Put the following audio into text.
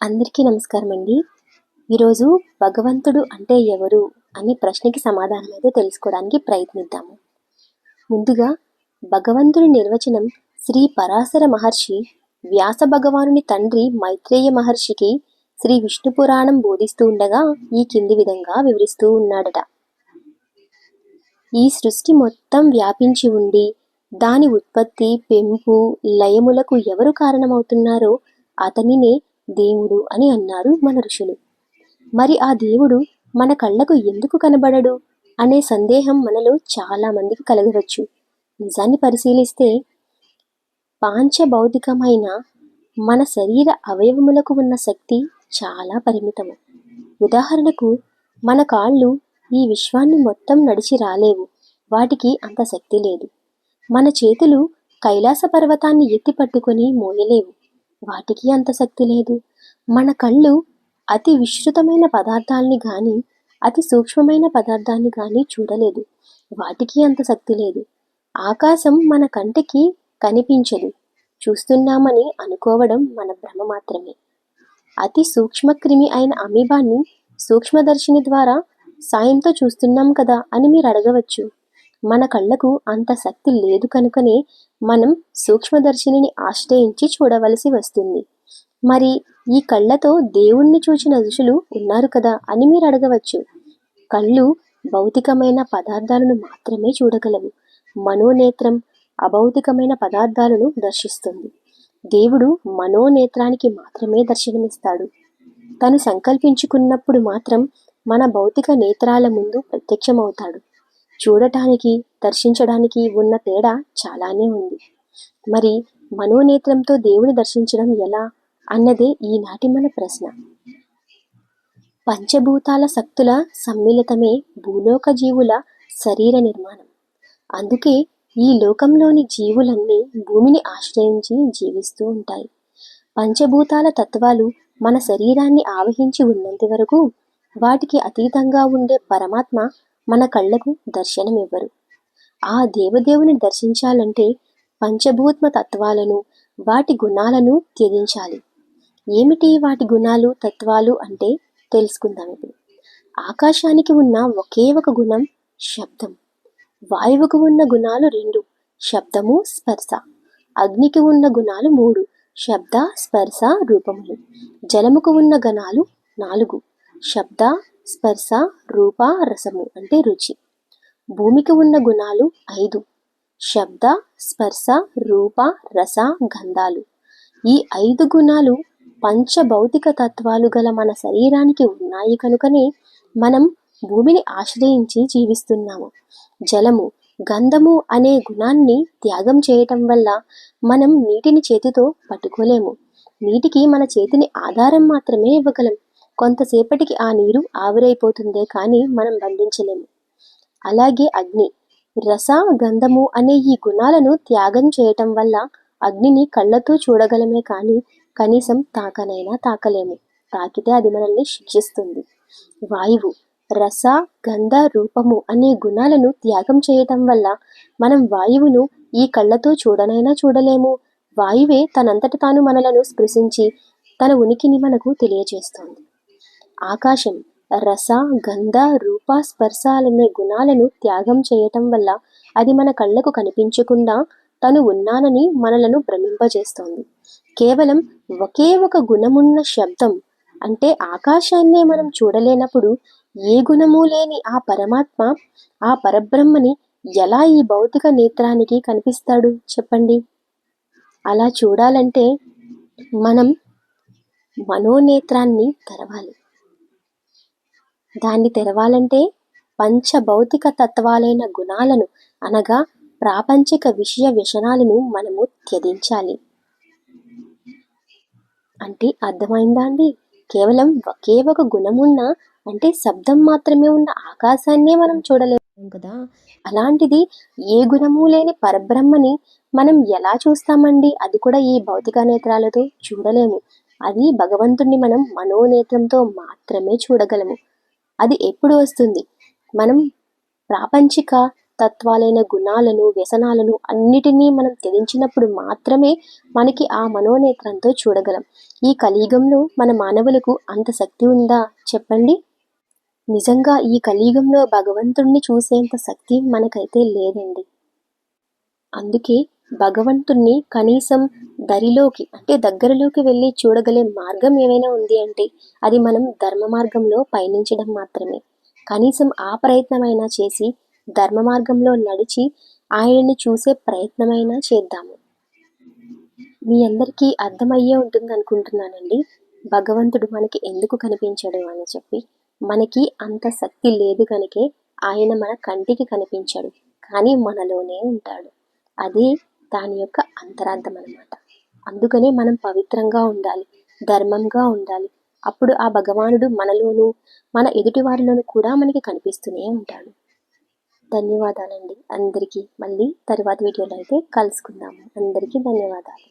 అందరికీ నమస్కారం అండి. ఈరోజు భగవంతుడు అంటే ఎవరు అనే ప్రశ్నకి సమాధానం అయితే తెలుసుకోవడానికి ప్రయత్నిద్దాము. ముందుగా భగవంతుడి నిర్వచనం శ్రీ పరాశర మహర్షి వ్యాస భగవానుని తండ్రి మైత్రేయ మహర్షికి శ్రీ విష్ణు పురాణం బోధిస్తూ ఉండగా ఈ కింది విధంగా వివరిస్తూ ఉన్నాడట. ఈ సృష్టి మొత్తం వ్యాపించి ఉండి దాని ఉత్పత్తి, పెంపు, లయములకు ఎవరు కారణమవుతున్నారో అతనినే దేవుడు అని అన్నారు మన ఋషులు. మరి ఆ దేవుడు మన కళ్ళకు ఎందుకు కనబడడు అనే సందేహం మనలో చాలా మందికి కలగవచ్చు. నిజాన్ని పరిశీలిస్తే పాంచభౌతికమైన మన శరీర అవయవములకు ఉన్న శక్తి చాలా పరిమితము. ఉదాహరణకు మన కాళ్ళు ఈ విశ్వాన్ని మొత్తం నడిచి రాలేవు, వాటికి అంత శక్తి లేదు. మన చేతులు కైలాస పర్వతాన్ని ఎత్తి పట్టుకొని మోయలేవు, వాటికి అంత శక్తి లేదు. మన కళ్ళు అతి విస్తృతమైన పదార్థాలని కానీ అతి సూక్ష్మమైన పదార్థాన్ని కానీ చూడలేదు, వాటికి అంత శక్తి లేదు. ఆకాశం మన కంటికి కనిపించదు, చూస్తున్నామని అనుకోవడం మన భ్రమ మాత్రమే. అతి సూక్ష్మక్రిమి అయిన అమీబాన్ని సూక్ష్మదర్శిని ద్వారా సాయంతో చూస్తున్నాం కదా అని మీరు అడగవచ్చు. మన కళ్ళకు అంత శక్తి లేదు కనుకనే మనం సూక్ష్మదర్శినిని ఆశ్రయించి చూడవలసి వస్తుంది. మరి ఈ కళ్ళతో దేవుణ్ణి చూచిన ఋషులు ఉన్నారు కదా అని మీరు అడగవచ్చు. కళ్ళు భౌతికమైన పదార్థాలను మాత్రమే చూడగలవు. మనోనేత్రం అభౌతికమైన పదార్థాలను దర్శిస్తుంది. దేవుడు మనోనేత్రానికి మాత్రమే దర్శనమిస్తాడు. తను సంకల్పించుకున్నప్పుడు మాత్రం మన భౌతిక నేత్రాల ముందు ప్రత్యక్షమవుతాడు. చూడటానికి, దర్శించడానికి ఉన్న తేడా చాలానే ఉంది. మరి మనోనేత్రంతో దేవుని దర్శించడం ఎలా అన్నదే ఈనాటి మన ప్రశ్న. పంచభూతాల శక్తుల సమ్మిళితమే భూలోక జీవుల శరీర నిర్మాణం. అందుకే ఈ లోకంలోని జీవులన్నీ భూమిని ఆశ్రయించి జీవిస్తూ ఉంటాయి. పంచభూతాల తత్వాలు మన శరీరాన్ని ఆవహించి ఉన్నంత వరకు వాటికి అతీతంగా ఉండే పరమాత్మ మన కళ్ళకు దర్శనమివ్వరు. ఆ దేవదేవుని దర్శించాలంటే పంచభూత్మ తత్వాలను, వాటి గుణాలను త్యజించాలి. ఏమిటి వాటి గుణాలు, తత్వాలు అంటే తెలుసుకుందాం ఇప్పుడు. ఆకాశానికి ఉన్న ఒకే ఒక గుణం శబ్దం. వాయువుకు ఉన్న గుణాలు 2, శబ్దము, స్పర్శ. అగ్నికి ఉన్న గుణాలు 3, శబ్ద, స్పర్శ, రూపములు. జలముకు ఉన్న గుణాలు 4, శబ్ద, స్పర్శ, రూప, రసము అంటే రుచి. భూమికి ఉన్న గుణాలు 5, శబ్ద, స్పర్శ, రూప, రస, గంధాలు. ఈ 5 గుణాలు పంచభౌతిక తత్వాలు గల మన శరీరానికి ఉన్నాయి కనుకనే మనం భూమిని ఆశ్రయించి జీవిస్తున్నాము. జలము, గంధము అనే గుణాన్ని త్యాగం చేయటం వల్ల మనం నీటిని చేతితో పట్టుకోలేము. నీటికి మన చేతిని ఆధారం మాత్రమే ఇవ్వగలం. కొంతసేపటికి ఆ నీరు ఆవిరైపోతుందే కానీ మనం బంధించలేము. అలాగే అగ్ని, రస, గంధము అనే ఈ గుణాలను త్యాగం చేయటం వల్ల అగ్నిని కళ్ళతో చూడగలమే కానీ కనీసం తాకనైనా తాకలేము. తాకితే అది మనల్ని శిక్షిస్తుంది. వాయువు, రస, గంధ, రూపము అనే గుణాలను త్యాగం చేయటం వల్ల మనం వాయువును ఈ కళ్ళతో చూడనైనా చూడలేము. వాయువే తనంతట తాను మనలను స్పృశించి తన ఉనికిని మనకు తెలియజేస్తుంది. ఆకాశం, రస, గంధ, రూప, స్పర్శాలనే గుణాలను త్యాగం చేయటం వల్ల అది మన కళ్ళకు కనిపించకుండా తను ఉన్నానని మనలను భ్రమింపజేస్తోంది. కేవలం ఒకే ఒక గుణమున్న శబ్దం అంటే ఆకాశాన్నే మనం చూడలేనప్పుడు ఏ గుణము లేని ఆ పరమాత్మ, ఆ పరబ్రహ్మని ఎలా ఈ భౌతిక నేత్రానికి కనిపిస్తాడు చెప్పండి? అలా చూడాలంటే మనం మనోనేత్రాన్ని తెరవాలి. దాన్ని తెరవాలంటే పంచభౌతిక తత్వాలైన గుణాలను అనగా ప్రాపంచిక విషయ వ్యసనాలను మనము త్యజించాలి. అంటే అర్థమైందా అండి? కేవలం ఒకే ఒక గుణమున్న అంటే శబ్దం మాత్రమే ఉన్న ఆకాశాన్నే మనం చూడలేము కదా. అలాంటిది ఏ గుణము లేని పరబ్రహ్మని మనం ఎలా చూస్తామండి? అది కూడా ఈ భౌతిక నేత్రాలతో చూడలేము. అది భగవంతుణ్ణి మనం మనోనేత్రంతో మాత్రమే చూడగలము. అది ఎప్పుడు వస్తుంది? మనం ప్రాపంచిక తత్వాలైన గుణాలను, వ్యసనాలను అన్నిటినీ మనం త్యజించినప్పుడు మాత్రమే మనకి ఆ మనోనేత్రంతో చూడగలం. ఈ కలియుగంలో మన మానవులకు అంత శక్తి ఉందా చెప్పండి? నిజంగా ఈ కలియుగంలో భగవంతుణ్ణి చూసేంత శక్తి మనకైతే లేదండి. అందుకే భగవంతుణ్ణి కనీసం దరిలోకి అంటే దగ్గరలోకి వెళ్ళి చూడగలే మార్గం ఏమైనా ఉంది అంటే అది మనం ధర్మ మార్గంలో పయనించడం మాత్రమే. కనీసం ఆ ప్రయత్నమైనా చేసి ధర్మ మార్గంలో నడిచి ఆయనని చూసే ప్రయత్నమైనా చేద్దాము. మీ అందరికీ అర్థమయ్యే ఉంటుంది అనుకుంటున్నానండి భగవంతుడు మనకి ఎందుకు కనిపించడు అని చెప్పి. మనకి అంత శక్తి లేదు కనుకే ఆయన మన కంటికి కనిపించడు, కానీ మనలోనే ఉంటాడు. అది దాని యొక్క అంతరార్థం అన్నమాట. అందుకనే మనం పవిత్రంగా ఉండాలి, ధర్మంగా ఉండాలి. అప్పుడు ఆ భగవానుడు మనలోనూ మన ఎదుటి వారిలోనూ కూడా మనకి కనిపిస్తూనే ఉంటాడు. ధన్యవాదాలండి అందరికీ. మళ్ళీ తరువాత వీడియోలో అయితే కలుసుకుందాము. అందరికీ ధన్యవాదాలు.